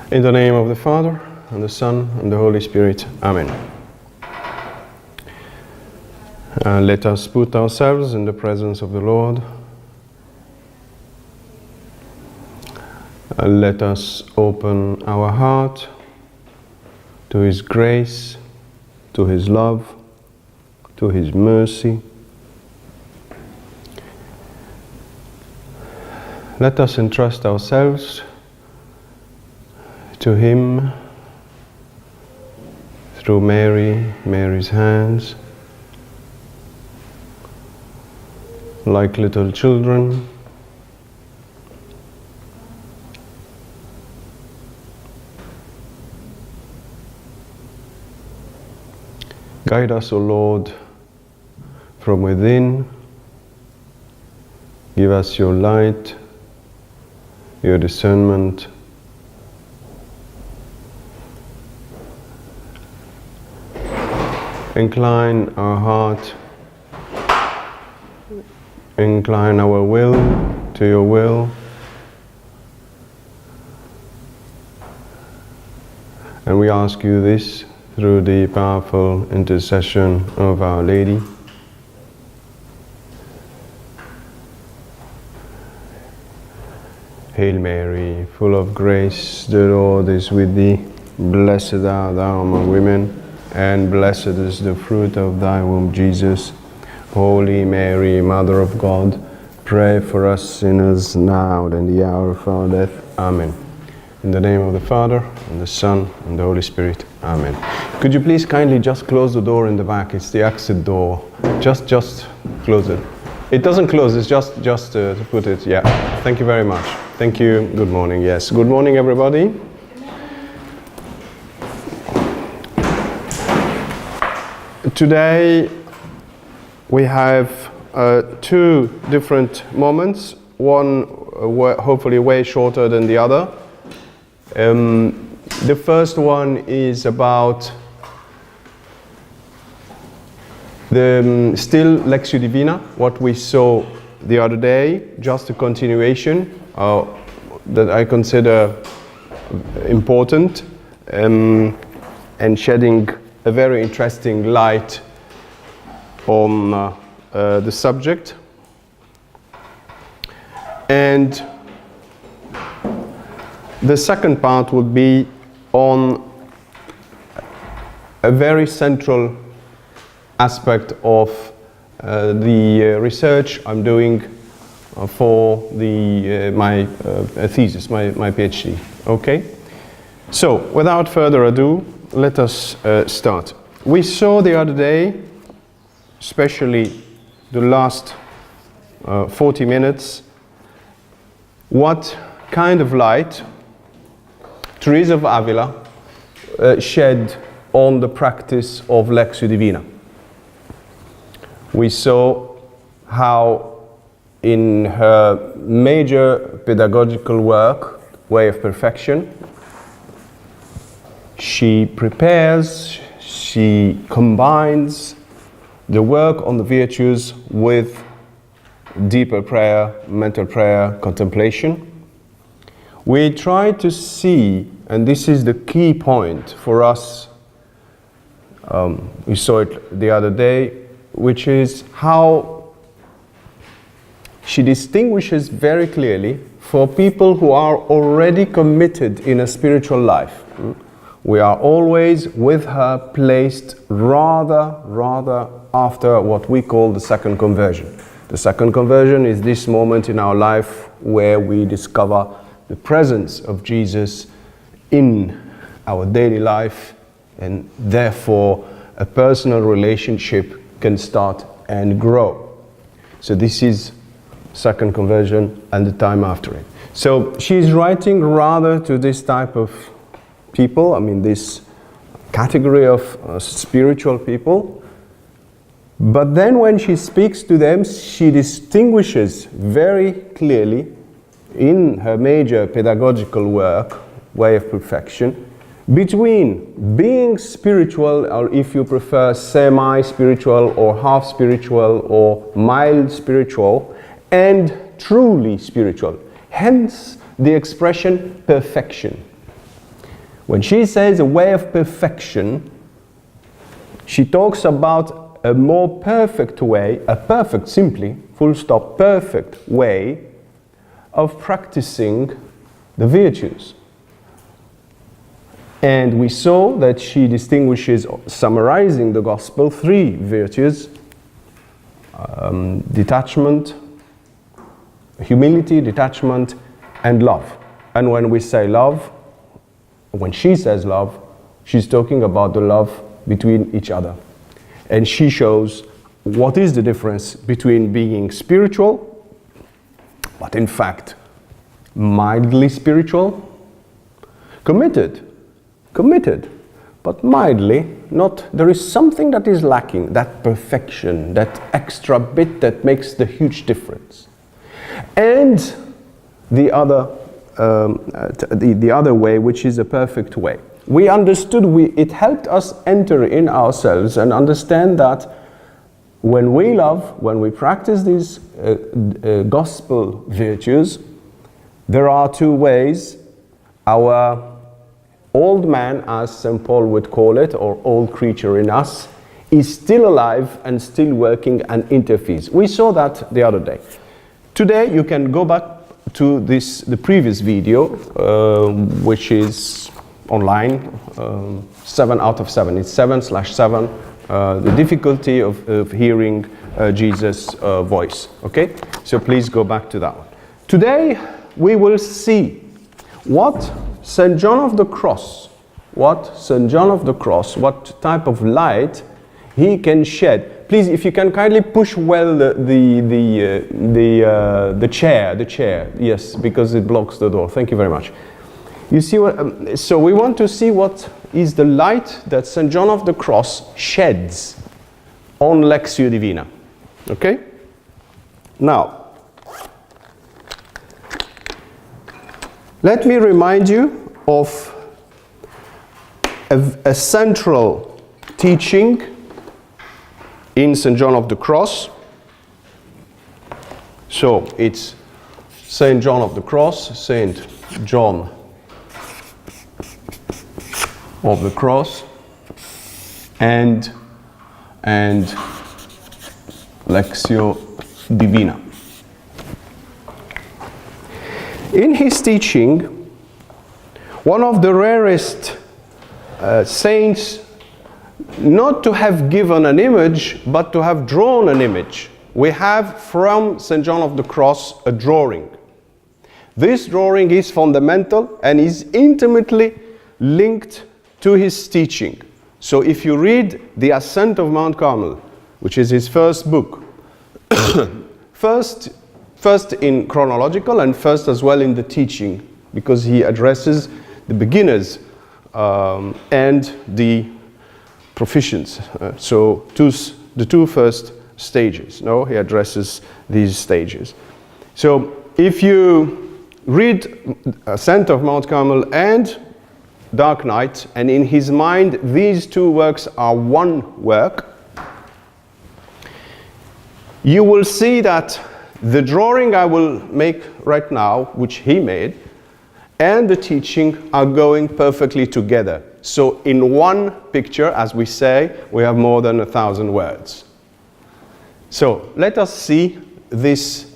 In the name of the Father, and the Son, and the Holy Spirit. Amen. Let us put ourselves in the presence of the Lord. Let us open our heart to His grace, to His love, to His mercy. Let us entrust ourselves to Him through Mary's hands, like little children. Guide us, O Lord, from within. Give us your light, your discernment. Incline our heart, incline our will to your will, and we ask you this through the powerful intercession of Our Lady. Hail Mary, full of grace, the Lord is with thee. Blessed art thou among women, and blessed is the fruit of thy womb, Jesus. Holy Mary, Mother of God, pray for us sinners now and in the hour of our death. Amen. In the name of the Father, and the Son, and the Holy Spirit. Amen. Could you please kindly just close the door in the back? It's the exit door. Just close it. It doesn't close, it's just to put it, yeah. Thank you very much. Thank you. Good morning, yes. Good morning, everybody. Today we have two different moments, one hopefully way shorter than the other. The first one is about the still Lectio Divina, what we saw the other day, just a continuation that I consider important and shedding a very interesting light on the subject. And the second part would be on a very central aspect of the research I'm doing for my thesis, my PhD. Okay? So, without further ado, let us start. We saw the other day, especially the last 40 minutes, what kind of light Teresa of Avila shed on the practice of Lectio Divina. We saw how in her major pedagogical work, Way of Perfection, she prepares, she combines the work on the virtues with deeper prayer, mental prayer, contemplation. We try to see, and this is the key point for us, we saw it the other day, which is how she distinguishes very clearly for people who are already committed in a spiritual life. We are always with her placed rather after what we call the second conversion. The second conversion is this moment in our life where we discover the presence of Jesus in our daily life, and therefore a personal relationship can start and grow. So this is second conversion and the time after it. So she's writing rather to this type of people, I mean this category of spiritual people. But then when she speaks to them, she distinguishes very clearly in her major pedagogical work, Way of Perfection, between being spiritual, or if you prefer semi-spiritual or half-spiritual or mild spiritual, and truly spiritual. Hence the expression perfection. When she says a way of perfection, she talks about a more perfect way, a perfect, simply, full stop, perfect way of practicing the virtues. And we saw that she distinguishes, summarizing the gospel, 3 virtues: detachment, humility, detachment, and love. And when we say love, when she says love, she's talking about the love between each other. And she shows what is the difference between being spiritual, but in fact mildly spiritual, committed, but mildly not. There is something that is lacking, that perfection, that extra bit that makes the huge difference. And the other way, which is a perfect way. We understood, it helped us enter in ourselves and understand that when we love, when we practice these gospel virtues, there are 2 ways. Our old man, as St. Paul would call it, or old creature in us, is still alive and still working and interferes. We saw that the other day. Today you can go back to the previous video, which is online, 7 out of 7. It's 7/7, the difficulty of hearing Jesus' voice. Okay? So please go back to that one. Today we will see what St. John of the Cross, what type of light he can shed. Please, if you can kindly push well the chair, yes, because it blocks the door. Thank you very much. You see what? So we want to see what is the light that St. John of the Cross sheds on Lectio Divina. Okay? Now, let me remind you of a central teaching in St. John of the Cross. So it's St. John of the Cross, St. John of the Cross, and Lectio Divina. In his teaching, one of the rarest saints not to have given an image, but to have drawn an image. We have from St. John of the Cross a drawing. This drawing is fundamental and is intimately linked to his teaching. So if you read The Ascent of Mount Carmel, which is his first book, first in chronological and first as well in the teaching, because he addresses the beginners and the proficients. So the 2 first stages. No, he addresses these stages. So if you read Ascent of Mount Carmel and Dark Night, and in his mind these 2 works are one work, you will see that the drawing I will make right now, which he made, and the teaching are going perfectly together. So in one picture, as we say, we have more than 1,000 words. So let us see this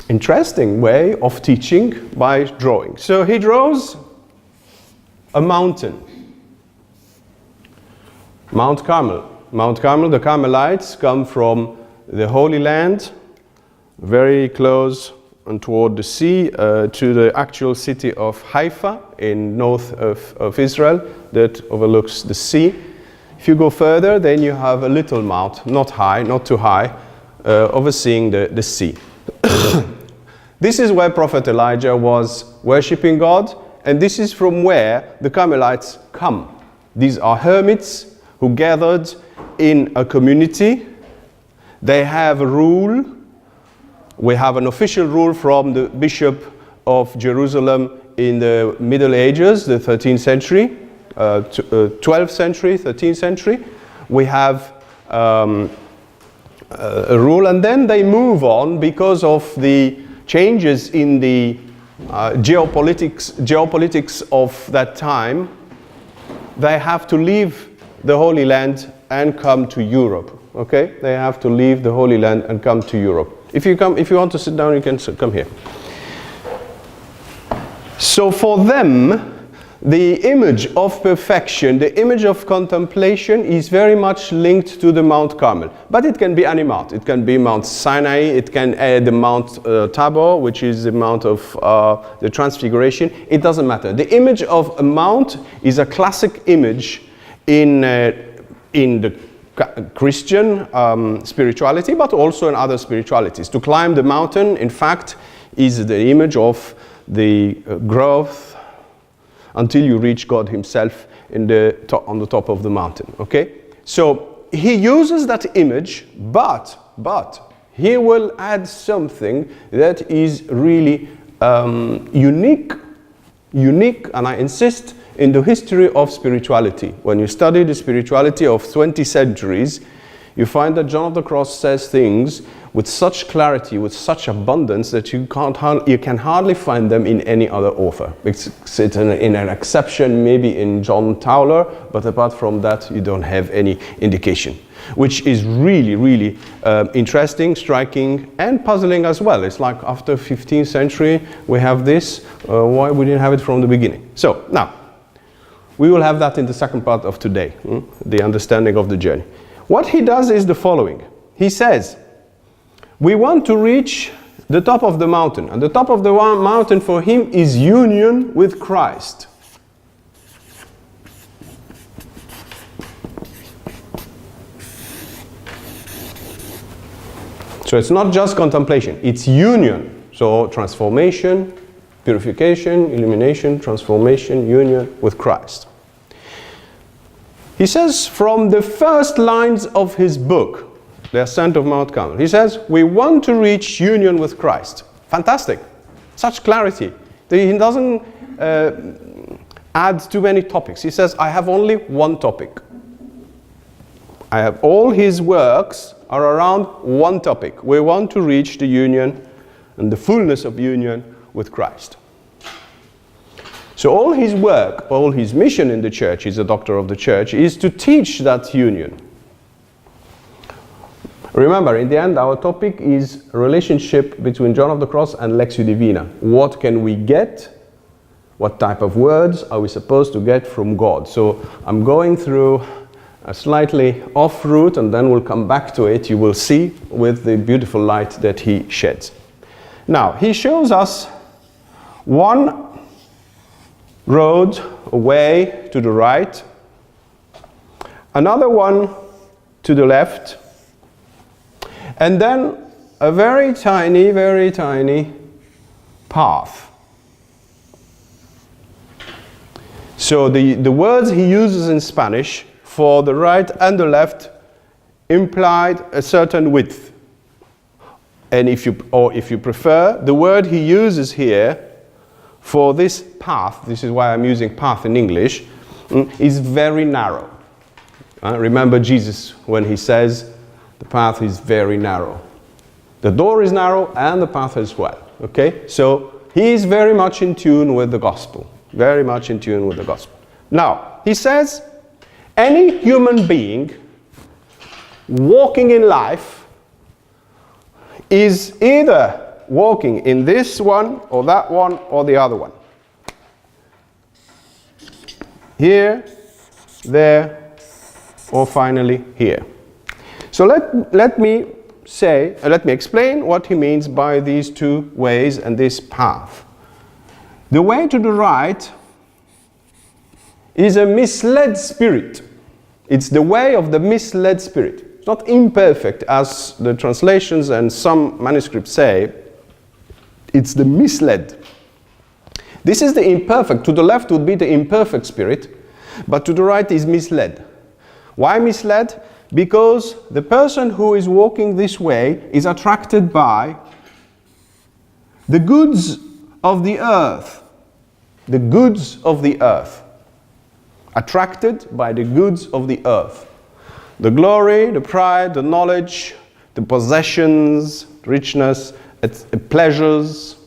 interesting way of teaching by drawing. So he draws a mountain. Mount Carmel. Mount Carmel, the Carmelites come from the Holy Land, very close and toward the sea, to the actual city of Haifa in north of Israel that overlooks the sea. If you go further, then you have a little mount, not high, not too high, overseeing the sea. This is where Prophet Elijah was worshipping God, and this is from where the Carmelites come. These are hermits who gathered in a community. They have a rule. We have an official rule from the Bishop of Jerusalem in the Middle Ages, the 13th century, 12th century, 13th century. We have a rule, and then they move on because of the changes in the geopolitics of that time, they have to leave the Holy Land and come to Europe. Okay, they have to leave the Holy Land and come to Europe. If you want to sit down, you can come here. So for them, the image of perfection, the image of contemplation is very much linked to the Mount Carmel. But it can be any mount. It can be Mount Sinai, it can add the Mount Tabor, which is the Mount of the Transfiguration. It doesn't matter. The image of a mount is a classic image in the Christian spirituality, but also in other spiritualities. To climb the mountain, in fact, is the image of the growth until you reach God himself on the top of the mountain. Okay? So he uses that image, but he will add something that is really unique, and I insist, in the history of spirituality. When you study the spirituality of 20 centuries, you find that John of the Cross says things with such clarity, with such abundance, that you can hardly find them in any other author. It's in an exception, maybe in John Tauler, but apart from that, you don't have any indication. Which is really, really interesting, striking, and puzzling as well. It's like after 15th century, we have this. Why we didn't have it from the beginning? So, now, we will have that in the second part of today, the understanding of the journey. What he does is the following. He says, we want to reach the top of the mountain. And the top of the mountain for him is union with Christ. So it's not just contemplation, it's union. So transformation, purification, illumination, transformation, union with Christ. He says from the first lines of his book, The Ascent of Mount Carmel, he says, we want to reach union with Christ. Fantastic. Such clarity. He doesn't add too many topics. He says, I have only one topic. I have all his works are around one topic. We want to reach the union and the fullness of union with Christ. So all his work, all his mission in the church, he's a doctor of the church, is to teach that union. Remember, in the end, our topic is a relationship between John of the Cross and Lectio Divina. What can we get? What type of words are we supposed to get from God? So I'm going through a slightly off route, and then we'll come back to it. You will see with the beautiful light that he sheds. Now, he shows us one road, a way to the right, another one to the left, and then a very tiny path. So the words he uses in Spanish for the right and the left implied a certain width. And if you prefer, the word he uses here for this path, this is why I'm using path in English, is very narrow. Remember Jesus when he says the path is very narrow. The door is narrow and the path as well. Okay? So he is very much in tune with the gospel. Very much in tune with the gospel. Now, he says, any human being walking in life is either walking in this one or that one or the other one. Here, there, or finally here. So let me explain what he means by these two ways and this path. The way to the right is a misled spirit. It's the way of the misled spirit. It's not imperfect, as the translations and some manuscripts say. It's the misled. This is the imperfect. To the left would be the imperfect spirit, but to the right is misled. Why misled? Because the person who is walking this way is attracted by the goods of the earth. The goods of the earth. Attracted by the goods of the earth. The glory, the pride, the knowledge, the possessions, richness, pleasures.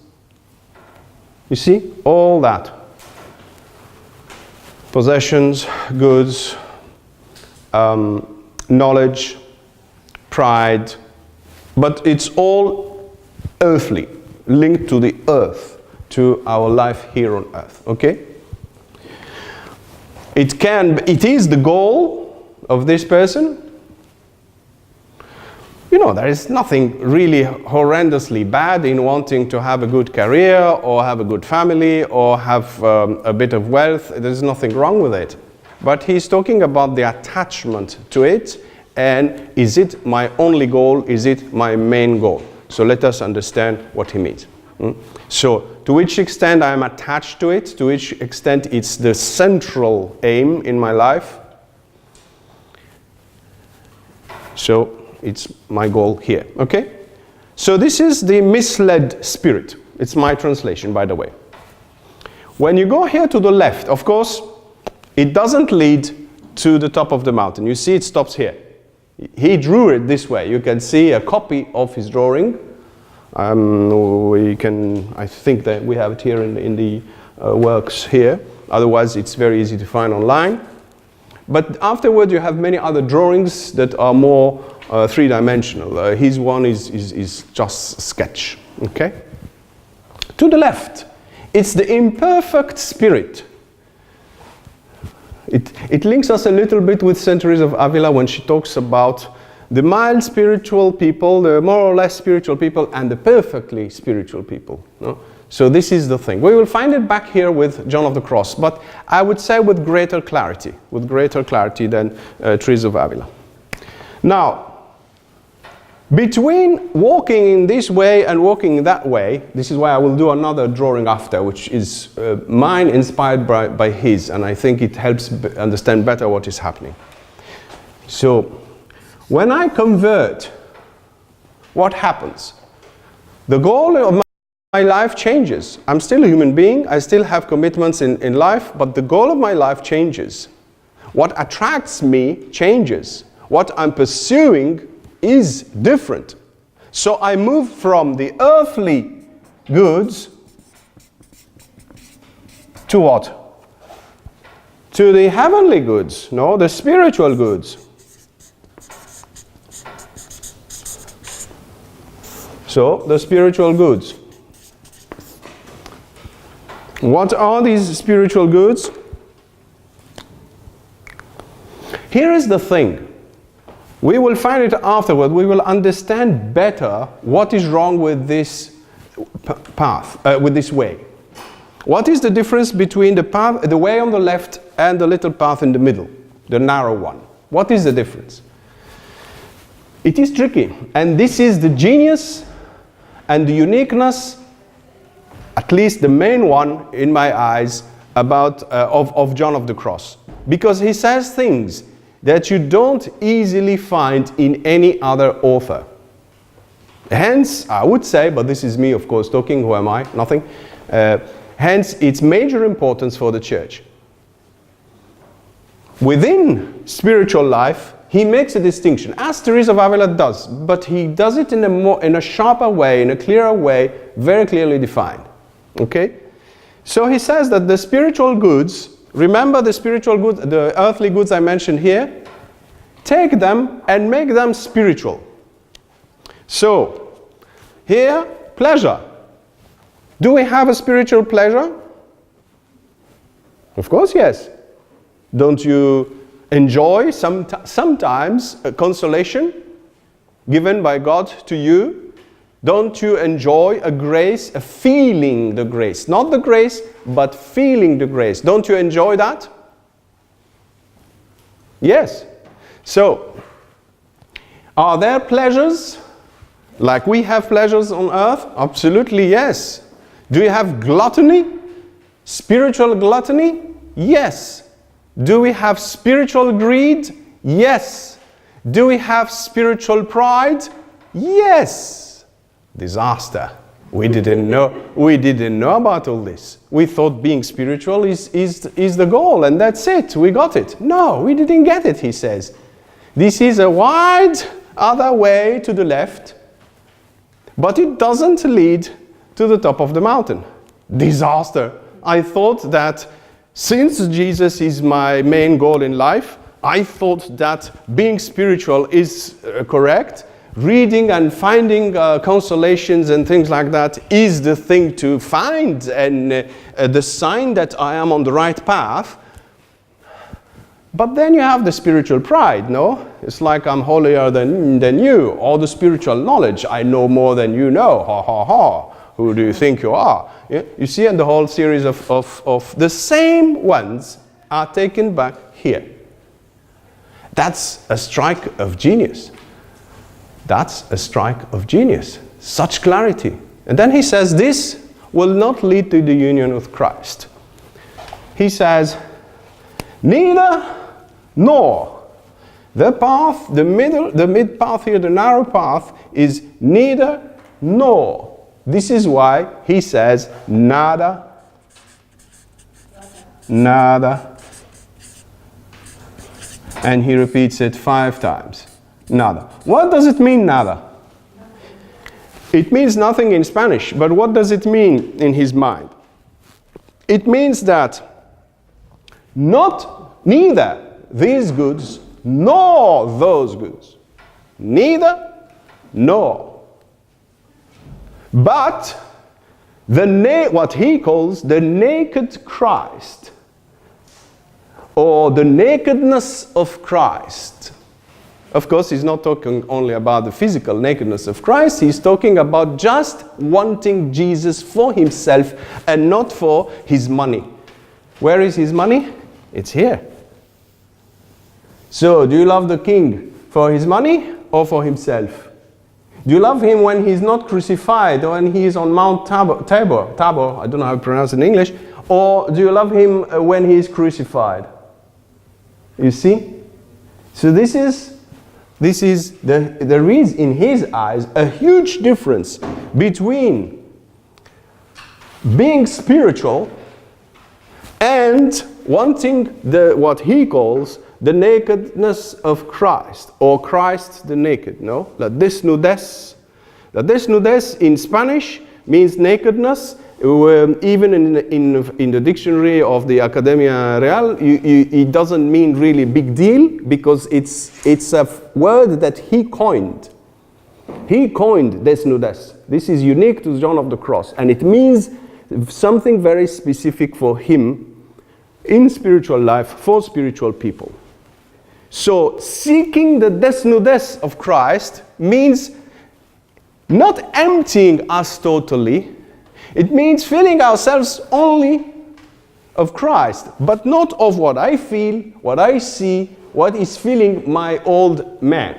You see? All that. Possessions, goods, knowledge, pride, but it's all earthly, linked to the earth, to our life here on earth, okay? It is the goal of this person. You know, there is nothing really horrendously bad in wanting to have a good career or have a good family or have a bit of wealth. There's nothing wrong with it. But he's talking about the attachment to it, and is it my only goal? Is it my main goal? So let us understand what he means. So to which extent I am attached to it, to which extent it's the central aim in my life. So it's my goal here, okay? So this is the misled spirit. It's my translation, by the way. When you go here to the left, of course, it doesn't lead to the top of the mountain. You see it stops here. He drew it this way. You can see a copy of his drawing. I think that we have it here in the works here. Otherwise, it's very easy to find online. But afterward, you have many other drawings that are more three-dimensional. His one is just sketch, okay? To the left, it's the imperfect spirit. It links us a little bit with Saint Teresa of Avila when she talks about the mild spiritual people, the more or less spiritual people, and the perfectly spiritual people. No? So this is the thing. We will find it back here with John of the Cross, but I would say with greater clarity than Teresa of Avila. Now, between walking in this way and walking that way, this is why I will do another drawing after, which is mine inspired by his, and I think it helps understand better what is happening. So, when I convert, what happens? The goal of my life changes. I'm still a human being, I still have commitments in life, but the goal of my life changes. What attracts me changes. What I'm pursuing is different. So I move from the earthly goods to what? To the heavenly goods, no, the spiritual goods. So, the spiritual goods. What are these spiritual goods? Here is the thing. We will find it afterward. We will understand better what is wrong with this path, with this way. What is the difference between the way on the left and the little path in the middle, the narrow one? What is the difference? It is tricky, and this is the genius and the uniqueness, at least the main one in my eyes, of John of the Cross. Because he says things that you don't easily find in any other author. Hence, I would say, but this is me of course talking, who am I? Nothing. Hence, its major importance for the Church. Within spiritual life, he makes a distinction, as Teresa of Avila does, but he does it in a sharper way, in a clearer way, very clearly defined. Okay? So he says that the spiritual goods, remember the spiritual goods, the earthly goods I mentioned here, take them and make them spiritual. So, here, pleasure. Do we have a spiritual pleasure? Of course, yes. Don't you enjoy sometimes a consolation given by God to you? Don't you enjoy a grace, a feeling the grace? Not the grace, but feeling the grace. Don't you enjoy that? Yes. So, are there pleasures like we have pleasures on earth? Absolutely yes. Do you have gluttony? Spiritual gluttony? Yes. Do we have spiritual greed? Yes. Do we have spiritual pride? Yes. Disaster. We didn't know about all this. We thought being spiritual is the goal, and that's it. We got it. No, we didn't get it, he says. This is a wide other way to the left, but it doesn't lead to the top of the mountain. Disaster. I thought that since Jesus is my main goal in life, I thought that being spiritual is correct. Reading and finding consolations and things like that is the thing to find, and the sign that I am on the right path. But then you have the spiritual pride, no? It's like I'm holier than you, or the spiritual knowledge. I know more than you know. Ha ha ha. Who do you think you are? Yeah? You see, and the whole series of the same ones are taken back here. That's a strike of genius. That's a strike of genius. Such clarity. And then he says this will not lead to the union with Christ. He says, neither nor. The path, the mid path here, the narrow path is neither nor. This is why he says nada, nada. And he repeats it 5 times. Nada. What does it mean, nada? It means nothing in Spanish, but what does it mean in his mind? It means that neither these goods nor those goods. Neither nor. But what he calls the naked Christ, or the nakedness of Christ. Of course, he's not talking only about the physical nakedness of Christ. He's talking about just wanting Jesus for himself and not for his money. Where is his money? It's here. So, do you love the king for his money or for himself? Do you love him when he's not crucified or when he is on Mount Tabor, I don't know how to pronounce it in English, or do you love him when he is crucified? You see? So this is there is in his eyes a huge difference between being spiritual and wanting what he calls the nakedness of Christ, or Christ the naked, no? La desnudez. La desnudez in Spanish means nakedness. Even in the dictionary of the Academia Real, it doesn't mean really big deal, because it's a word that he coined. He coined desnudez. This is unique to John of the Cross, and it means something very specific for him in spiritual life, for spiritual people. So seeking the desnudez of Christ means not emptying us totally. It means filling ourselves only of Christ, but not of what I feel, what I see, what is filling my old man.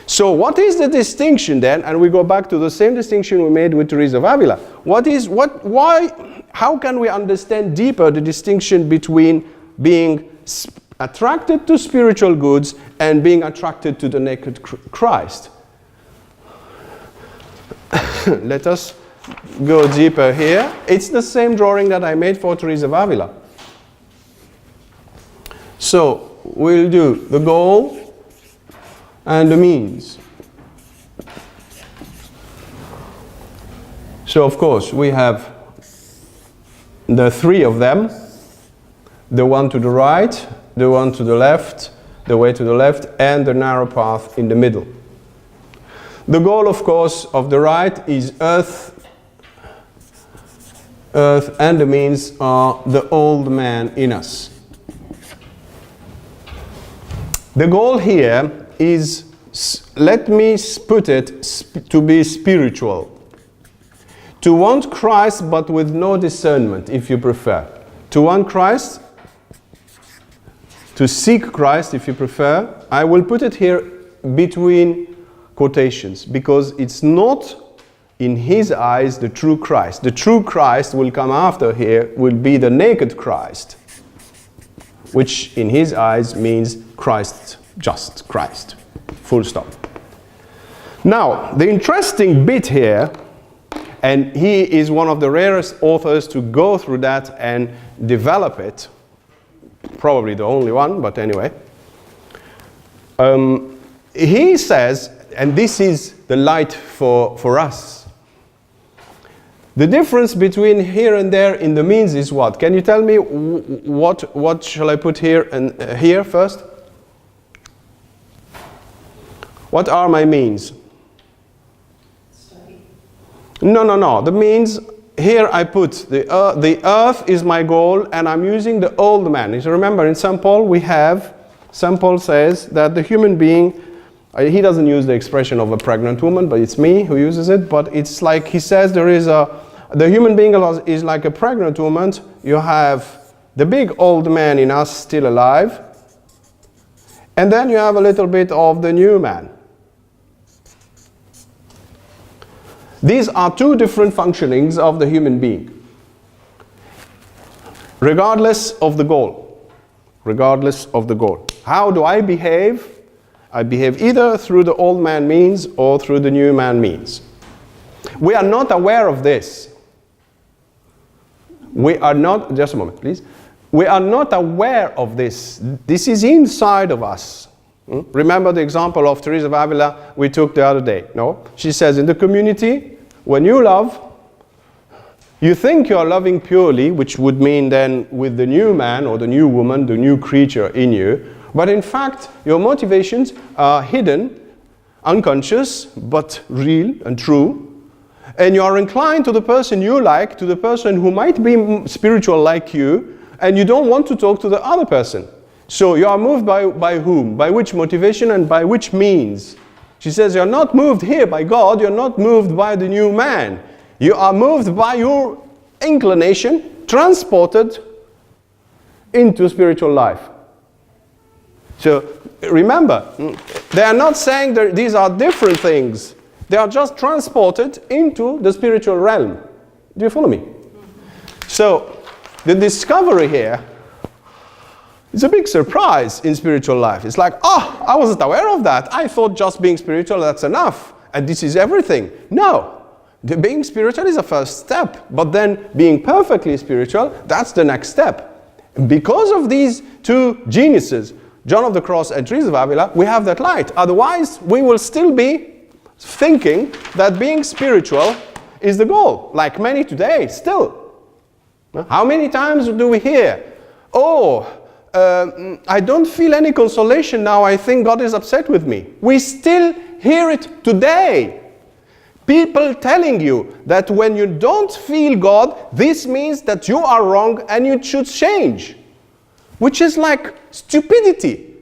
So what is the distinction then? And we go back to the same distinction we made with Teresa of Avila. How can we understand deeper the distinction between being attracted to spiritual goods and being attracted to the naked Christ? Let us go deeper here. It's the same drawing that I made for Teresa of Avila. So we'll do the goal and the means. So of course we have the 3 of them, the one to the right, the one to the left, the way to the left, and the narrow path in the middle. The goal, of course, of the right is earth, and the means are the old man in us. The goal here is, let me put it, to be spiritual. To want Christ but with no discernment, if you prefer. To want Christ, to seek Christ, if you prefer. I will put it here between quotations, because it's not in his eyes the true Christ. The true Christ will come after here, will be the naked Christ, which in his eyes means Christ, just Christ, full stop. Now, the interesting bit here, and he is one of the rarest authors to go through that and develop it, probably the only one, but anyway. He says, and this is the light for us, The difference between here and there in the means is what? Can you tell me what shall I put here and here first? What are my means? Study. No. The means, here I put the earth is my goal, and I'm using the old man. You remember in St. Paul St. Paul says that the human being, he doesn't use the expression of a pregnant woman, but it's me who uses it, but it's like he says the human being is like a pregnant woman. You have the big old man in us still alive, and then you have a little bit of the new man. These are two different functionings of the human being, regardless of the goal. Regardless of the goal. How do I behave? I behave either through the old man means or through the new man means. We are not aware of this. We are not, just a moment please. We are not aware of this. This is inside of us. Remember the example of Teresa of Avila we took the other day, no? She says in the community, when you love, you think you are loving purely, which would mean then with the new man or the new woman, the new creature in you, but in fact your motivations are hidden, unconscious, but real and true, and you are inclined to the person you like, to the person who might be spiritual like you, and you don't want to talk to the other person. So you are moved by whom? By which motivation and by which means? She says you're not moved here by God, you're not moved by the new man. You are moved by your inclination, transported into spiritual life. So remember, they are not saying that these are different things. They are just transported into the spiritual realm. Do you follow me? So the discovery here is a big surprise in spiritual life. It's like, oh, I wasn't aware of that. I thought just being spiritual, that's enough. And this is everything. No. Being spiritual is a first step, but then being perfectly spiritual, that's the next step. Because of these two geniuses, John of the Cross and Teresa of Avila, we have that light. Otherwise, we will still be thinking that being spiritual is the goal, like many today, still. How many times do we hear, I don't feel any consolation now, I think God is upset with me. We still hear it today. People telling you that when you don't feel God, this means that you are wrong and you should change. Which is like stupidity.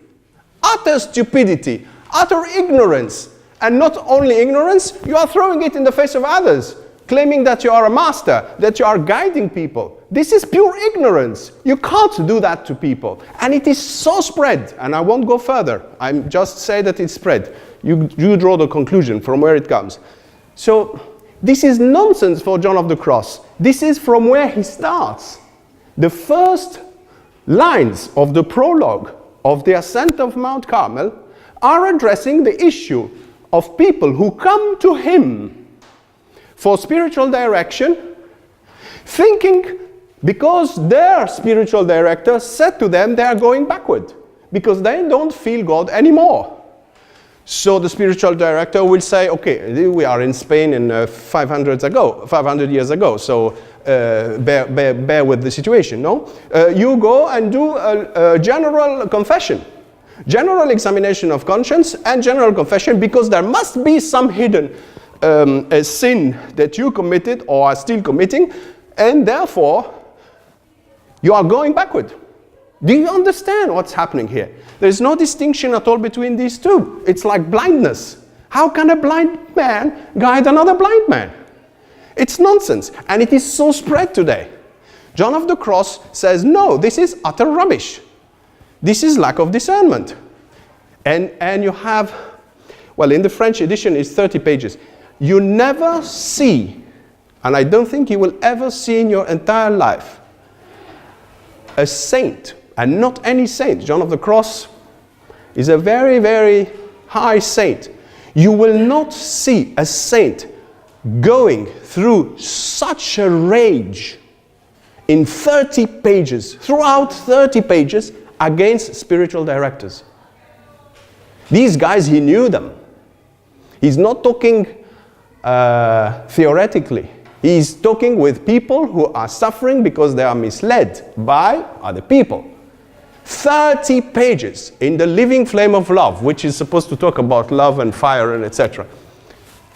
Utter stupidity. Utter ignorance. And not only ignorance, you are throwing it in the face of others, claiming that you are a master, that you are guiding people. This is pure ignorance. You can't do that to people. And it is so spread. And I won't go further. I'm just say that it's spread. You draw the conclusion from where it comes. So this is nonsense for John of the Cross. This is from where he starts. The first lines of the prologue of the ascent of Mount Carmel are addressing the issue of people who come to him for spiritual direction, thinking because their spiritual director said to them they are going backward, because they don't feel God anymore. So the spiritual director will say, okay, we are in Spain in 500 years ago, so bear with the situation, no? You go and do a general confession, general examination of conscience and general confession, because there must be some hidden sin that you committed or are still committing, and therefore you are going backward. Do you understand what's happening here? There's no distinction at all between these two. It's like blindness. How can a blind man guide another blind man? It's nonsense, and it is so spread today. John of the Cross says, no, this is utter rubbish. This is lack of discernment. And you have, well, in the French edition it's 30 pages. You never see, and I don't think you will ever see in your entire life, a saint, and not any saint. John of the Cross is a very, very high saint. You will not see a saint going through such a rage in 30 pages, throughout 30 pages, against spiritual directors. These guys, he knew them. He's not talking theoretically. He is talking with people who are suffering because they are misled by other people. 30 pages in the living flame of love, which is supposed to talk about love and fire and etc.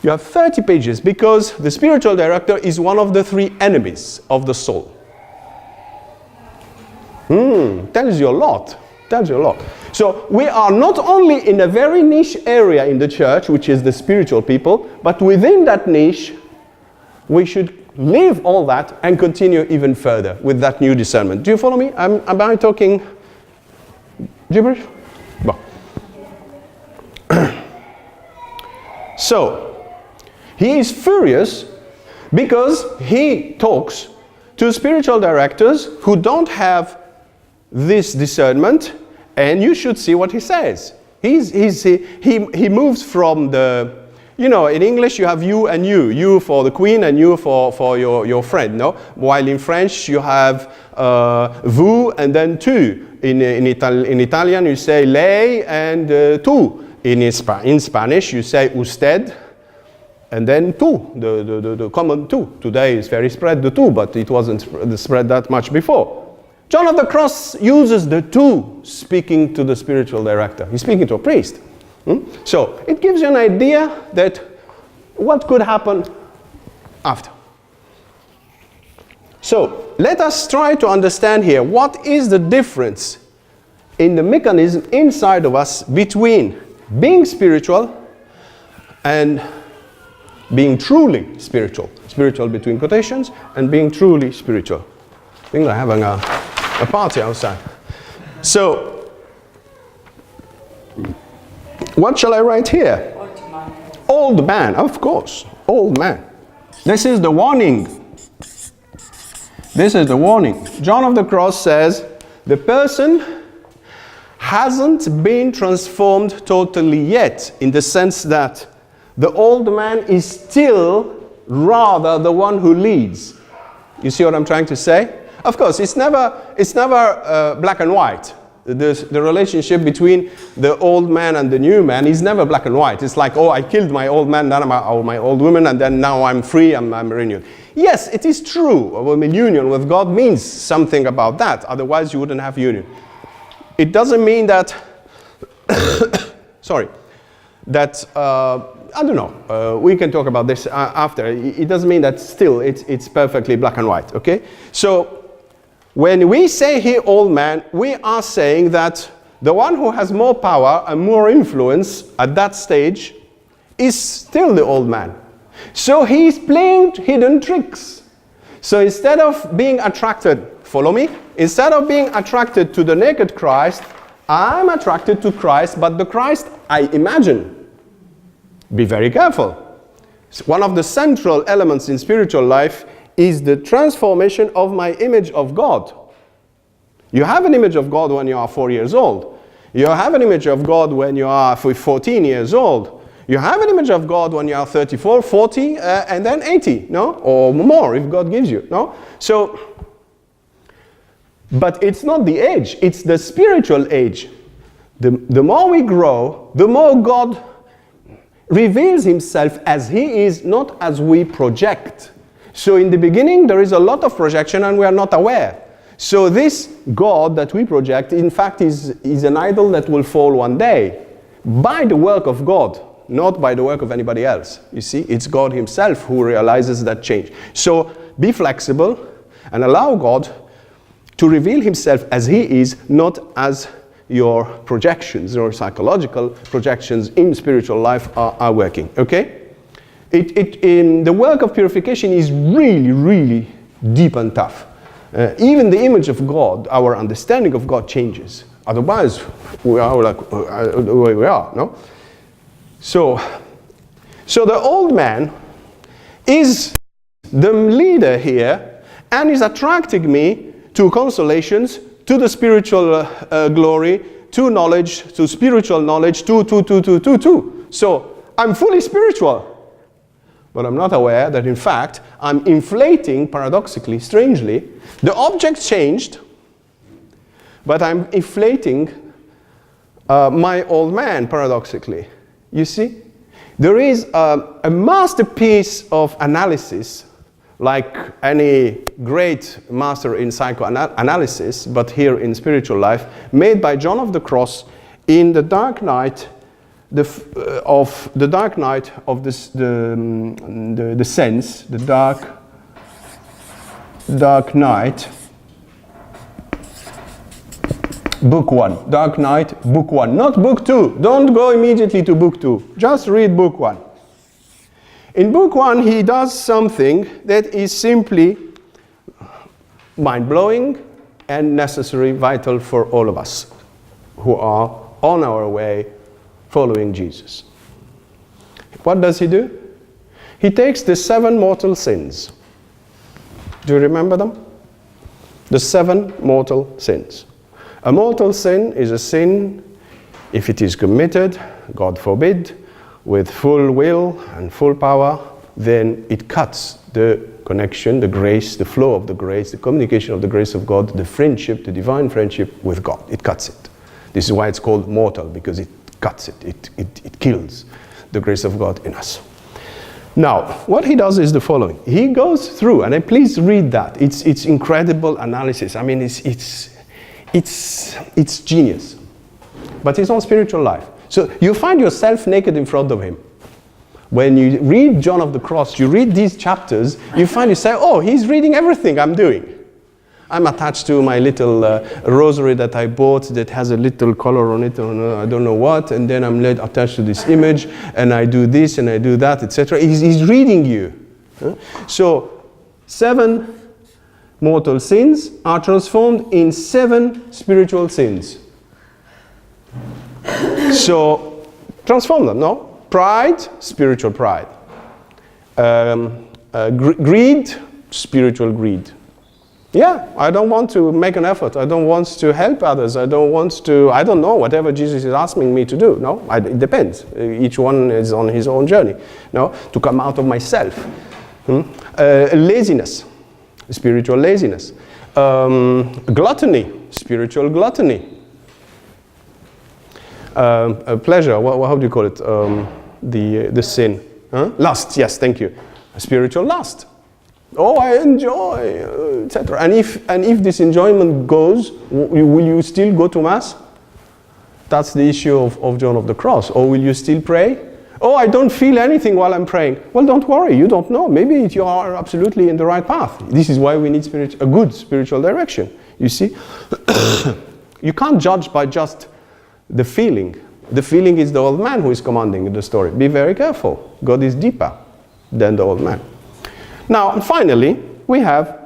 You have 30 pages because the spiritual director is one of the 3 enemies of the soul. Tells you a lot. Tells you a lot. So we are not only in a very niche area in the church, which is the spiritual people, but within that niche, we should leave all that and continue even further with that new discernment. Do you follow me? Am I talking gibberish? Well. So, he is furious because he talks to spiritual directors who don't have this discernment, and you should see what he says. He moves from the, you know, in English you have you and you for the queen and you for your friend, no? While in French you have vous and then tu. In Italian you say lei and tu. In Spanish you say usted and then tu, the common tu. Today is very spread the tu, but it wasn't spread that much before. John of the Cross uses the tu speaking to the spiritual director. He's speaking to a priest. So it gives you an idea that what could happen after. So let us try to understand here what is the difference in the mechanism inside of us between being spiritual and being truly spiritual. Spiritual between quotations and being truly spiritual. I think they're having a party outside. So, what shall I write here? Old man, of course. Old man. This is the warning. This is the warning. John of the Cross says, the person hasn't been transformed totally yet, in the sense that the old man is still rather the one who leads. You see what I'm trying to say? Of course, it's never black and white. The relationship between the old man and the new man is never black and white. It's like, oh, I killed my old man, then my old woman, and then now I'm free, I'm renewed. Yes, it is true. Union with God means something about that. Otherwise, you wouldn't have union. It doesn't mean that, sorry, that, I don't know, we can talk about this after. It doesn't mean that still it's perfectly black and white, okay? So, when we say here old man, we are saying that the one who has more power and more influence at that stage is still the old man. So he's playing hidden tricks. So instead of being attracted, follow me? Instead of being attracted to the naked Christ, I'm attracted to Christ, but the Christ I imagine. Be very careful. One of the central elements in spiritual life is the transformation of my image of God. You have an image of God when you are 4 years old. You have an image of God when you are 14 years old. You have an image of God when you are 34, 40, and then 80, no? Or more if God gives you, no? So, but it's not the age, it's the spiritual age. The more we grow, the more God reveals himself as he is, not as we project. So in the beginning, there is a lot of projection and we are not aware. So this God that we project, in fact, is an idol that will fall one day by the work of God, not by the work of anybody else. You see, it's God himself who realizes that change. So be flexible and allow God to reveal himself as he is, not as your projections, your psychological projections in spiritual life are working, okay? In the work of purification is really, really deep and tough. Even the image of God, our understanding of God changes. Otherwise, we are like the way we are, no? So the old man is the leader here and is attracting me to consolations, to the spiritual glory, to knowledge, to spiritual knowledge, to. So I'm fully spiritual. But I'm not aware that, in fact, I'm inflating, paradoxically, strangely, the object changed, but I'm inflating my old man, paradoxically. You see? There is a masterpiece of analysis like any great master in psychoanalysis, but here in spiritual life, made by John of the Cross in the dark night the sense, the dark night, book 1, Dark Night, book 1, not book 2. Don't go immediately to book 2. Just read book 1. In book 1, he does something that is simply mind-blowing and necessary, vital for all of us who are on our way following Jesus. What does he do? He takes the 7 mortal sins. Do you remember them? The 7 mortal sins. A mortal sin is a sin, if it is committed, God forbid, with full will and full power, then it cuts the connection, the grace, the flow of the grace, the communication of the grace of God, the friendship, the divine friendship with God. It cuts it. This is why it's called mortal, because it cuts it. It kills the grace of God in us. Now, what he does is the following. He goes through, and please read that. It's incredible analysis. I mean, it's genius. But it's on spiritual life. So you find yourself naked in front of him. When you read John of the Cross, you read these chapters, you find yourself, oh, he's reading everything I'm doing. I'm attached to my little rosary that I bought that has a little color on it, or I don't know what, and then I'm attached to this image, and I do this and I do that, etc. He's reading you. So 7 mortal sins are transformed in 7 spiritual sins. So transform them, no? Pride, spiritual pride. Greed, spiritual greed. Yeah, I don't want to make an effort. I don't want to help others. I don't know, whatever Jesus is asking me to do. No, it depends. Each one is on his own journey. No, to come out of myself. Laziness, spiritual laziness. Gluttony, spiritual gluttony. Pleasure, how do you call it? The sin. Lust, yes, thank you. Spiritual lust. Oh, I enjoy, etc. And if this enjoyment goes, will you still go to Mass? That's the issue of John of the Cross. Or will you still pray? Oh, I don't feel anything while I'm praying. Well, don't worry, you don't know. Maybe you are absolutely in the right path. This is why we need a good spiritual direction. You see? You can't judge by just the feeling. The feeling is the old man who is commanding the story. Be very careful. God is deeper than the old man. Now, and finally, we have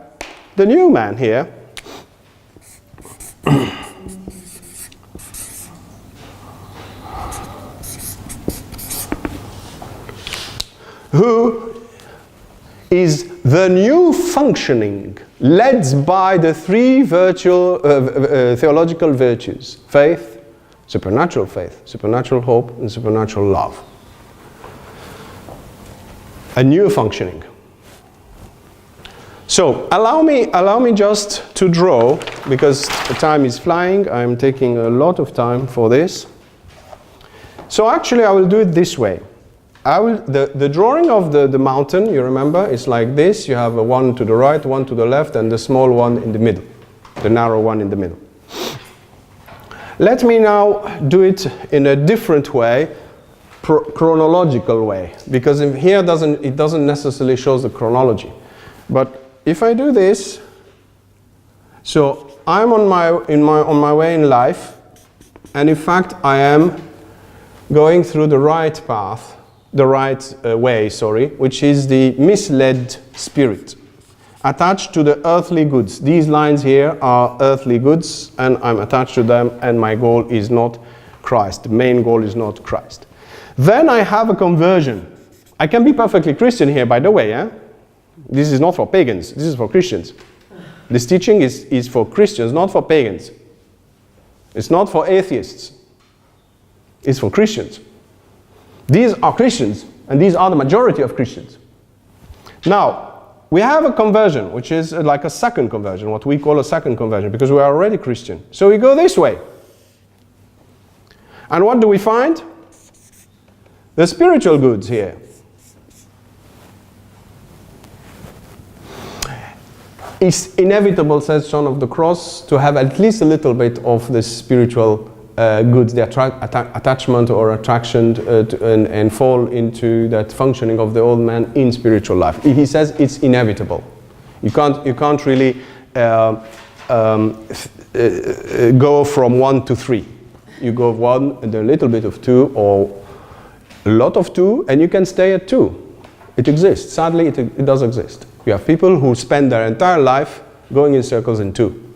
the new man here. Who is the new functioning, led by the 3 theological virtues: faith, supernatural hope, and supernatural love. A new functioning. So allow me just to draw, because the time is flying. I'm taking a lot of time for this. So actually I will do it this way. The drawing of the mountain, you remember, is like this. You have a one to the right, one to the left, and the small one in the middle, the narrow one in the middle. Let me now do it in a different way, chronological way, because here it doesn't necessarily show the chronology. But if I do this, so I'm on my way in life, and in fact I am going through the right path, the right way, which is the misled spirit, attached to the earthly goods. These lines here are earthly goods, and I'm attached to them, and my goal is not Christ. The main goal is not Christ. Then I have a conversion. I can be perfectly Christian here, by the way, eh? This is not for pagans, this is for Christians. This teaching is for Christians, not for pagans. It's not for atheists. It's for Christians. These are Christians, and these are the majority of Christians. Now, we have a conversion, which is like a second conversion, what we call a second conversion, because we are already Christian. So we go this way. And what do we find? The spiritual goods here. It's inevitable, says John of the Cross, to have at least a little bit of the spiritual goods, the attachment or attraction, and fall into that functioning of the old man in spiritual life. He says it's inevitable. You can't really go from 1 to 3. You go 1 and a little bit of 2, or a lot of 2, and you can stay at 2. It exists. Sadly, it does exist. You have people who spend their entire life going in circles in 2.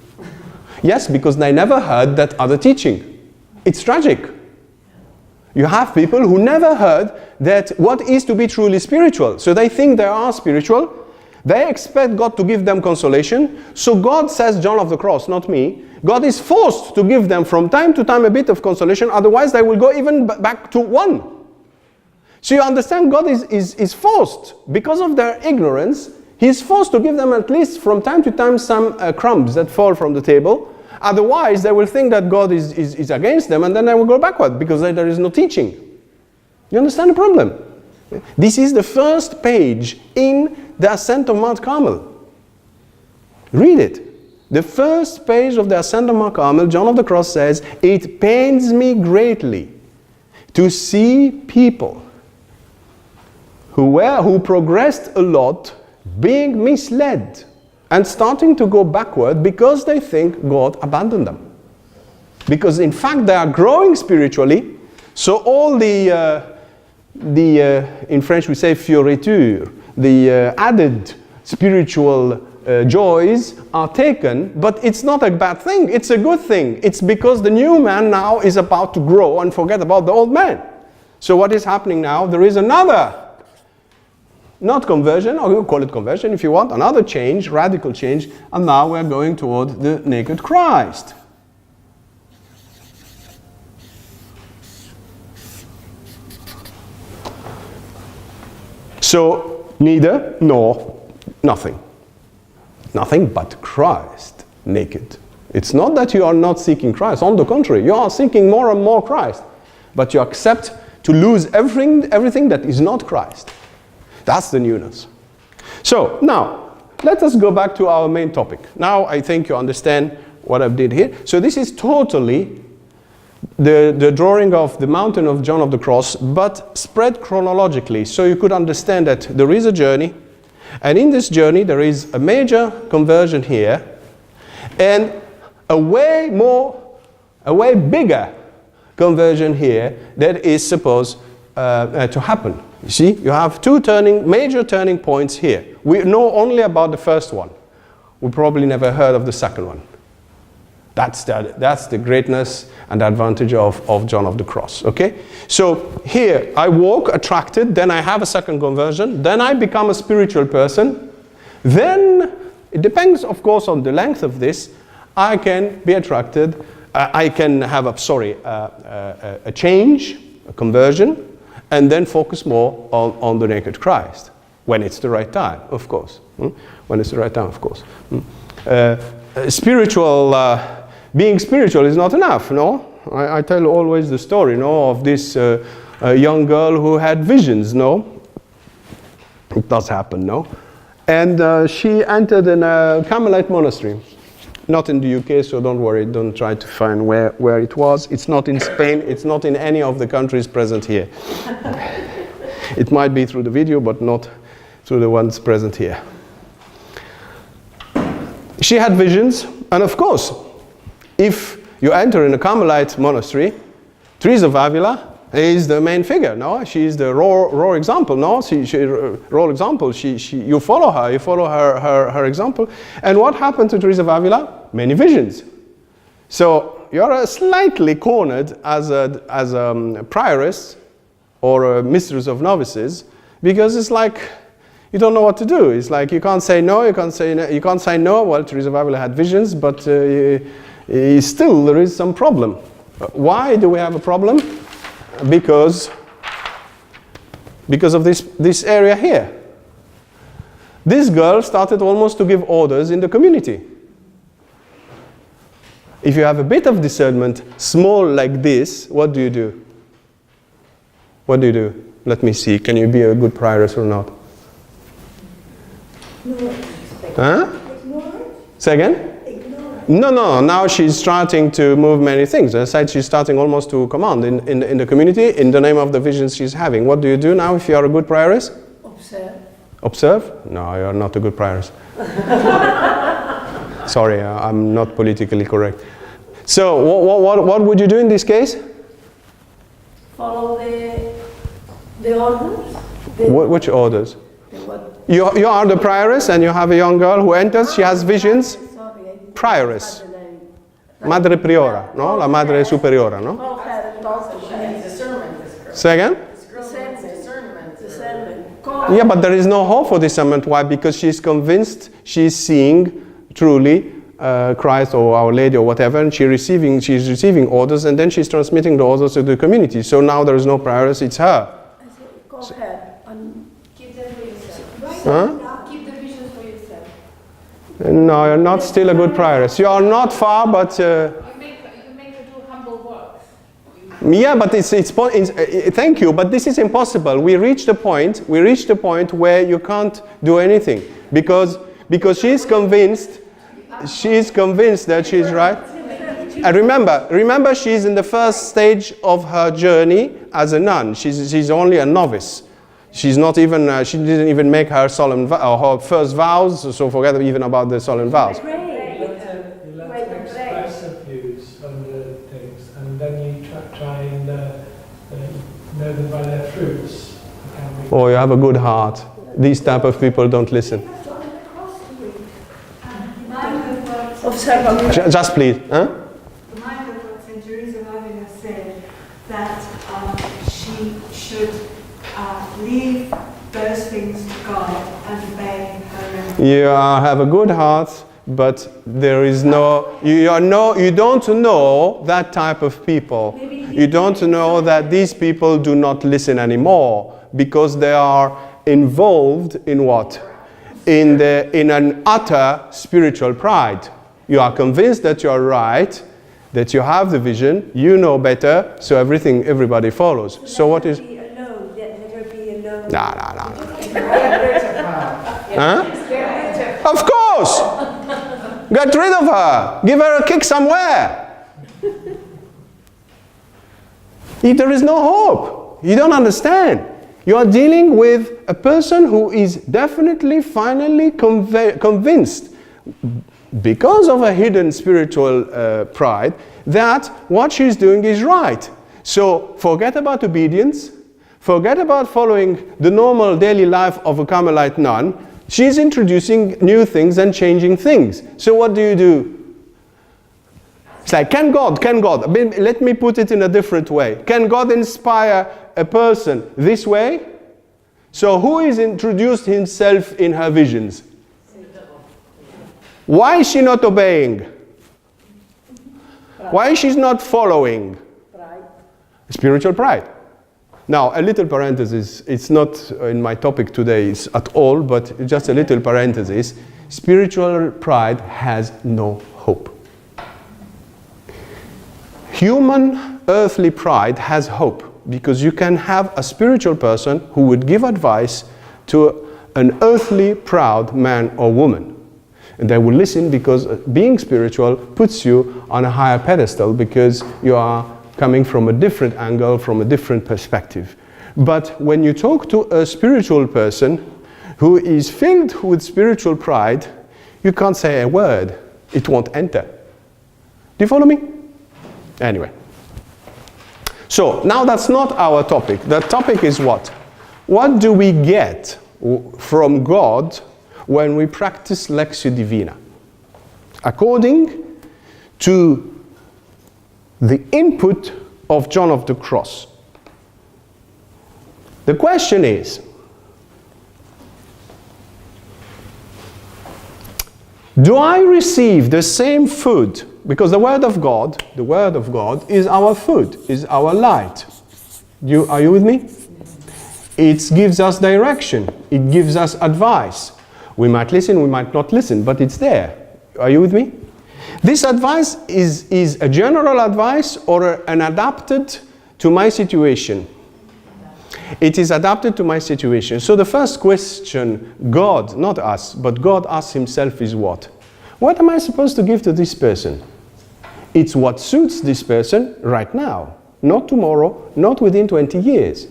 Yes, because they never heard that other teaching. It's tragic. You have people who never heard that what is to be truly spiritual. So they think they are spiritual. They expect God to give them consolation. So God, says John of the Cross, not me, God is forced to give them from time to time a bit of consolation. Otherwise they will go even back to 1. So you understand, God is forced, because of their ignorance, He's forced to give them at least from time to time some crumbs that fall from the table. Otherwise, they will think that God is against them, and then they will go backward, because there is no teaching. You understand the problem? This is the first page in the Ascent of Mount Carmel. Read it. The first page of the Ascent of Mount Carmel, John of the Cross says, "It pains me greatly to see people who progressed a lot being misled and starting to go backward because they think God abandoned them. Because in fact they are growing spiritually, so all the in French we say fioriture, the added spiritual joys are taken, but it's not a bad thing, it's a good thing. It's because the new man now is about to grow and forget about the old man. So what is happening now? There is another, not conversion, or you call it conversion if you want, another change, radical change, and now we're going toward the naked Christ. So, neither nor nothing. Nothing but Christ, naked. It's not that you are not seeking Christ. On the contrary, you are seeking more and more Christ. But you accept to lose everything that is not Christ. That's the newness. So, now, let us go back to our main topic. Now, I think you understand what I did here. So, this is totally the drawing of the mountain of John of the Cross, but spread chronologically, so you could understand that there is a journey, and in this journey there is a major conversion here, and a way bigger conversion here that is supposed to happen. You see, you have two major turning points here. We know only about the first one. We probably never heard of the second one. That's the greatness and the advantage of John of the Cross, okay? So here, I walk attracted, then I have a second conversion, then I become a spiritual person, then, it depends of course on the length of this, I can be attracted, I can have a change, a conversion, and then focus more on the naked Christ, when it's the right time, of course. When it's the right time, of course. Being spiritual is not enough, no? I tell always the story, no, of this young girl who had visions, no? It does happen, no? And she entered in a Carmelite monastery. Not in the UK, so don't worry, don't try to find where it was. It's not in Spain, it's not in any of the countries present here. It might be through the video, but not through the ones present here. She had visions, and of course, if you enter in a Carmelite monastery, Teresa of Avila is the main figure, no? She is the raw example, no? You follow her example. And what happened to Teresa of Avila? Many visions. So you're slightly cornered as a prioress or a mistress of novices, because it's like you don't know what to do. It's like you can't say no, you can't say no. Well, Teresa of Avila had visions, but still there is some problem. Why do we have a problem? Because of this area here. This girl started almost to give orders in the community. If you have a bit of discernment, small like this, what do you do? What do you do? Let me see. Can you be a good prioress or not? No. Huh? Ignore Say again? No, now she's starting to move many things. As I said, she's starting almost to command in the community in the name of the visions she's having. What do you do now if you are a good prioress? Observe. Observe? No, you're not a good prioress. Sorry, I'm not politically correct. So, what would you do in this case? Follow the orders. Which orders? You are the prioress and you have a young girl who enters, she has visions. Prioress. Madre priora, no? La madre superiora, no? Say again? Yeah, but there is no hope for discernment. Why? Because she's convinced she's seeing truly Christ or Our Lady or whatever, and she's receiving orders, and then she's transmitting the orders to the community. So now there is no prioress, it's her. Go ahead and keep them for yourself. Huh? Keep the visions for yourself. No, you're not still a good prioress. You are not far, but... You make her do humble works. Yeah, but thank you, but this is impossible. We reached a point where you can't do anything because she's convinced that she's right. And remember she's in the first stage of her journey as a nun. She's only a novice. She's not even she didn't even make her her first vows, so forget even about the solemn vows. And then you try and know them by their fruits. Oh, you have a good heart. These type of people don't listen. Just please. Huh? The mind of what St. Teresa of Avila said, that she should leave those things to God and obey her. You have a good heart, but there is no, you don't know that type of people. You don't know that these people do not listen anymore because they are involved in what? In an utter spiritual pride. You are convinced that you are right, that you have the vision, you know better, so everybody follows. So what is? Let her be alone. No. Huh? Of course! Get rid of her! Give her a kick somewhere! There is no hope. You don't understand. You are dealing with a person who is definitely, finally convinced, because of a hidden spiritual pride, that what she's doing is right. So forget about obedience, forget about following the normal daily life of a Carmelite nun. She's introducing new things and changing things. So what do? It's like, can God, let me put it in a different way. Can God inspire a person this way? So who is introduced himself in her visions? Why is she not obeying? Why is she not following? Pride. Spiritual pride. Now, a little parenthesis. It's not in my topic today at all, but just a little parenthesis. Spiritual pride has no hope. Human earthly pride has hope because you can have a spiritual person who would give advice to an earthly proud man or woman. And they will listen because being spiritual puts you on a higher pedestal because you are coming from a different angle, from a different perspective. But when you talk to a spiritual person who is filled with spiritual pride, you can't say a word. It won't enter. Do you follow me? Anyway. So, now that's not our topic. The topic is what? What do we get from God when we practice Lectio Divina? According to the input of John of the Cross. The question is, do I receive the same food? Because the Word of God is our food, is our light. Are you with me? It gives us direction. It gives us advice. We might listen, we might not listen, but it's there. Are you with me? This advice is a general advice or an adapted to my situation. It is adapted to my situation. So the first question God, not us, but God asks himself is what? What am I supposed to give to this person? It's what suits this person right now, not tomorrow, not within 20 years.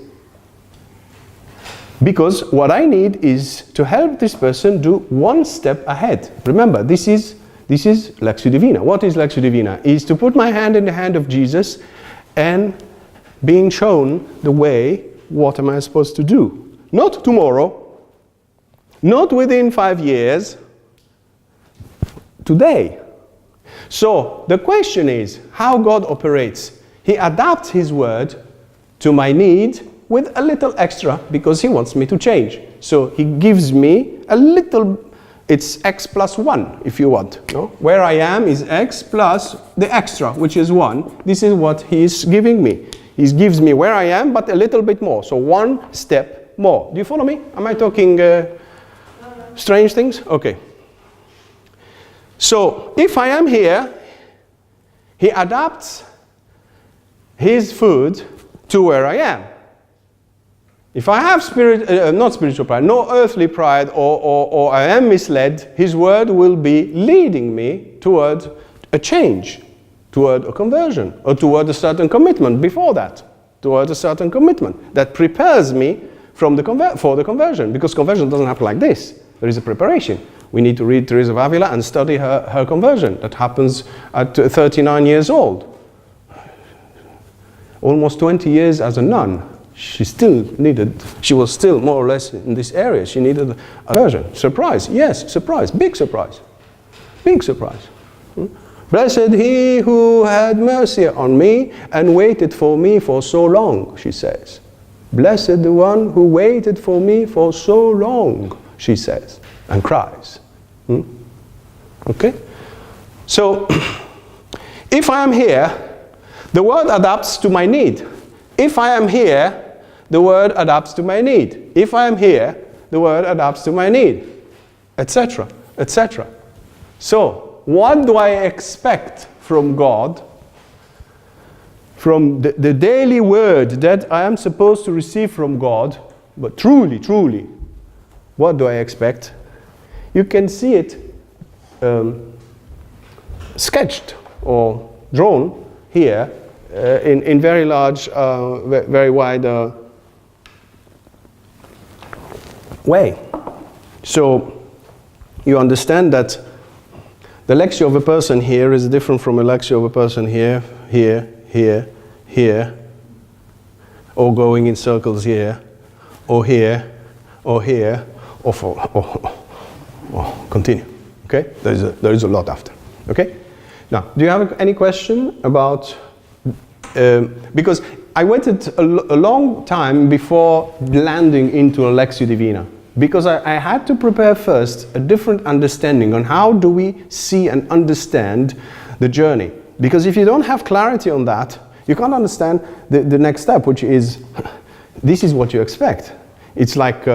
Because what I need is to help this person do one step ahead. Remember, this is Lectio Divina. What is Lectio Divina? Is to put my hand in the hand of Jesus and being shown the way, what am I supposed to do? Not tomorrow, not within 5 years, today. So the question is how God operates. He adapts His word to my need with a little extra because He wants me to change. So He gives me a little, it's x plus 1 if you want. No? Where I am is x plus the extra, which is 1. This is what He is giving me. He gives me where I am, but a little bit more. So one step more. Do you follow me? Am I talking strange things? Okay. So if I am here, He adapts His food to where I am. If I have not spiritual pride, no earthly pride, or I am misled, His word will be leading me toward a change, toward a conversion, or toward a certain commitment before that, toward a certain commitment that prepares me for the conversion, because conversion doesn't happen like this. There is a preparation. We need to read Teresa of Avila and study her conversion. That happens at 39 years old. Almost 20 years as a nun. She was still more or less in this area. She needed a conversion. Surprise, yes, surprise, big surprise. Big surprise. Blessed he who had mercy on me and waited for me for so long, she says. Blessed the one who waited for me for so long, she says, and cries. Okay? So, if I am here, the word adapts to my need. If I am here, the word adapts to my need. If I am here, the word adapts to my need, etc., etc. So, what do I expect from God, from the daily word that I am supposed to receive from God, but truly, truly, what do I expect? You can see it sketched or drawn here in very large, very wide way. So you understand that the lectio of a person here is different from a lectio of a person here, here, here, here, or going in circles here, or here, or here, or continue. Okay? There is a lot after. Okay? Now, do you have any question about? Because I waited a long time before landing into a Lectio Divina, because I had to prepare first a different understanding on how do we see and understand the journey. Because if you don't have clarity on that, you can't understand the next step, which is, this is what you expect. It's like,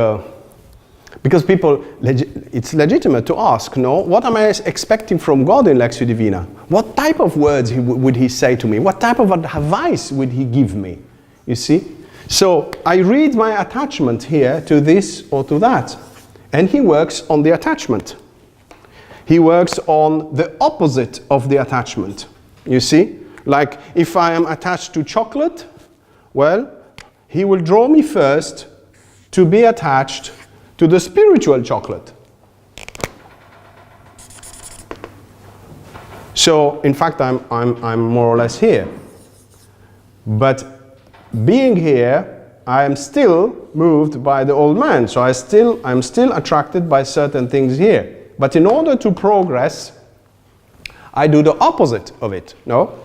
because people, it's legitimate to ask, no, what am I expecting from God in Lectio Divina? What type of words would He say to me? What type of advice would He give me? You see? So I read my attachment here to this or to that. And He works on the attachment. He works on the opposite of the attachment. You see? Like if I am attached to chocolate, well, He will draw me first to be attached to the spiritual chocolate. So, in fact, I'm more or less here. But being here, I am still moved by the old man. So I'm still attracted by certain things here. But in order to progress, I do the opposite of it. No?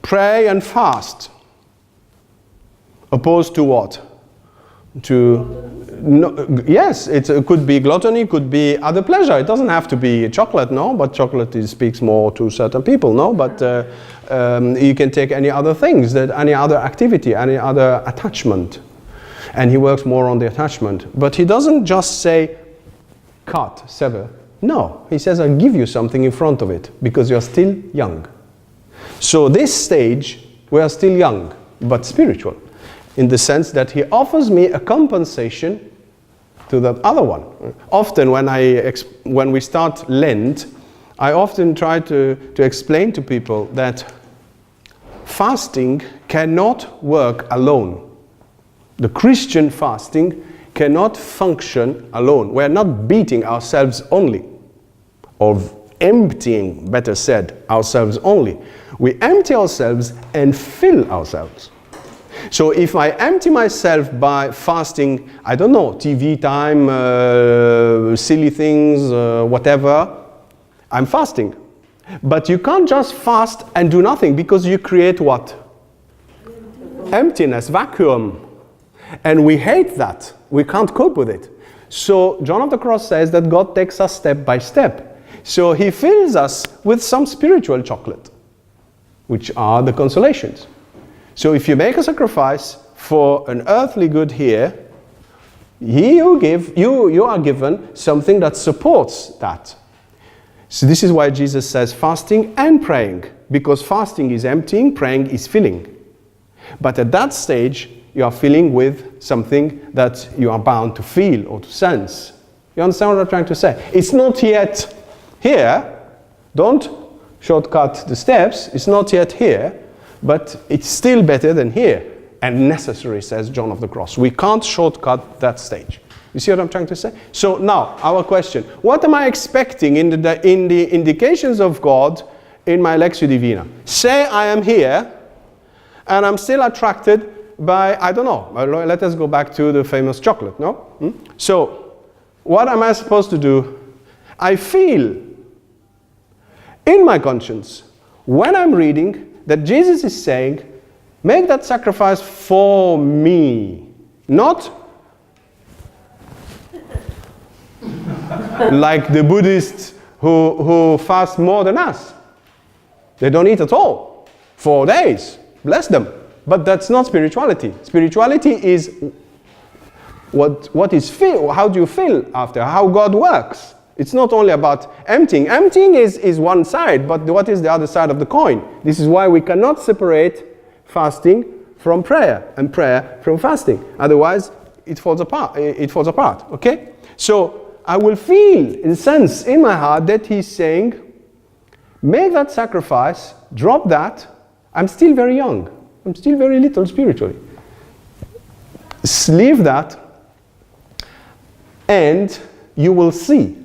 Pray and fast. Opposed to what? Yes, it could be gluttony, it could be other pleasure. It doesn't have to be chocolate, no, but chocolate speaks more to certain people, no, but you can take any other things, any other activity, any other attachment. And He works more on the attachment. But He doesn't just say, cut, sever. No, He says, I'll give you something in front of it, because you're still young. So this stage, we are still young, but spiritual. In the sense that He offers me a compensation to that other one. Often when we start Lent, I often try to explain to people that fasting cannot work alone. The Christian fasting cannot function alone. We're not beating ourselves only, or emptying, better said, ourselves only. We empty ourselves and fill ourselves. So if I empty myself by fasting, I don't know, TV time, silly things, whatever, I'm fasting. But you can't just fast and do nothing, because you create what? Emptiness, vacuum. And we hate that. We can't cope with it. So John of the Cross says that God takes us step by step. So he fills us with some spiritual chocolate, which are the consolations. So if you make a sacrifice for an earthly good here, you are given something that supports that. So this is why Jesus says fasting and praying, because fasting is emptying, praying is filling. But at that stage, you are filling with something that you are bound to feel or to sense. You understand what I'm trying to say? It's not yet here. Don't shortcut the steps. It's not yet here, but it's still better than here, and necessary, says John of the Cross. We can't shortcut that stage. You see what I'm trying to say? So now, our question. What am I expecting in the indications of God in my Lectio Divina? Say I am here, and I'm still attracted by, I don't know, let us go back to the famous chocolate, no? So, what am I supposed to do? I feel in my conscience, when I'm reading, that Jesus is saying, make that sacrifice for me, not like the Buddhists who fast more than us. They don't eat at all. 4 days. Bless them. But that's not spirituality. Spirituality is what is feel. How do you feel after? How God works. It's not only about emptying. Emptying is one side, but what is the other side of the coin? This is why we cannot separate fasting from prayer and prayer from fasting. Otherwise, it falls apart. Okay? So I will feel, in sense, in my heart that he's saying, make that sacrifice, drop that. I'm still very young. I'm still very little spiritually. Leave that, and you will see.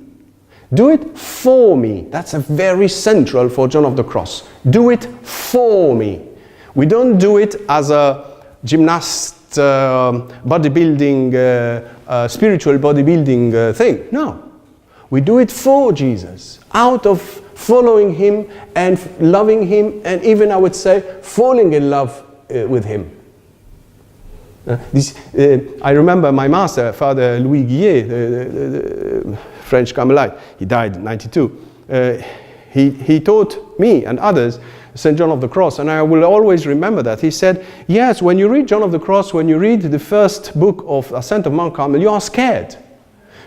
Do it for me. That's a very central for John of the Cross. Do it for me. We don't do it as a gymnast, bodybuilding, spiritual bodybuilding thing. No. We do it for Jesus, out of following him and loving him, and even, I would say, falling in love with him. I remember my master, Father Louis Guillet, the French Carmelite. He died in 92. He taught me and others St. John of the Cross, and I will always remember that. He said, yes, when you read John of the Cross, when you read the first book of Ascent of Mount Carmel, you are scared.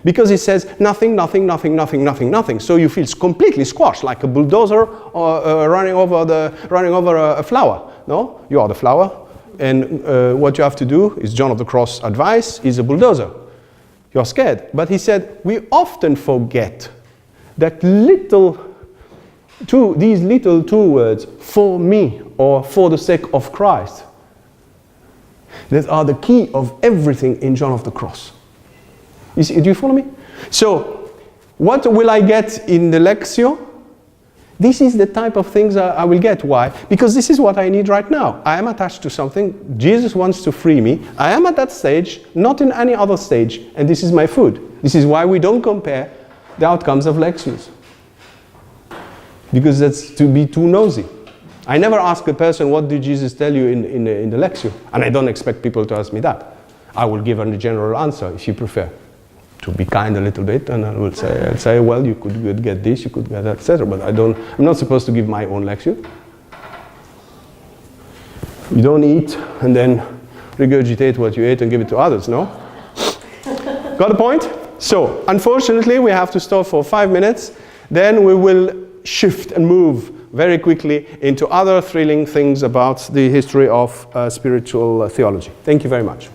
Because he says nothing, nothing, nothing, nothing, nothing, nothing. So you feel completely squashed, like a bulldozer or running over a flower. No, you are the flower, and what you have to do is John of the Cross advice is a bulldozer. You are scared. But he said we often forget that these little two words, for me or for the sake of Christ, that are the key of everything in John of the Cross. You see, do you follow me? So, what will I get in the Lectio? This is the type of things I will get. Why? Because this is what I need right now. I am attached to something. Jesus wants to free me. I am at that stage, not in any other stage, and this is my food. This is why we don't compare the outcomes of Lectios. Because that's to be too nosy. I never ask a person, what did Jesus tell you in the Lectio? And I don't expect people to ask me that. I will give a general answer, if you prefer. To be kind a little bit, and I'll say, well, you could get this, you could get that, etc. But I'm not supposed to give my own lecture. You don't eat and then regurgitate what you ate and give it to others, no? Got the point? So, unfortunately, we have to stop for 5 minutes. Then we will shift and move very quickly into other thrilling things about the history of spiritual theology. Thank you very much.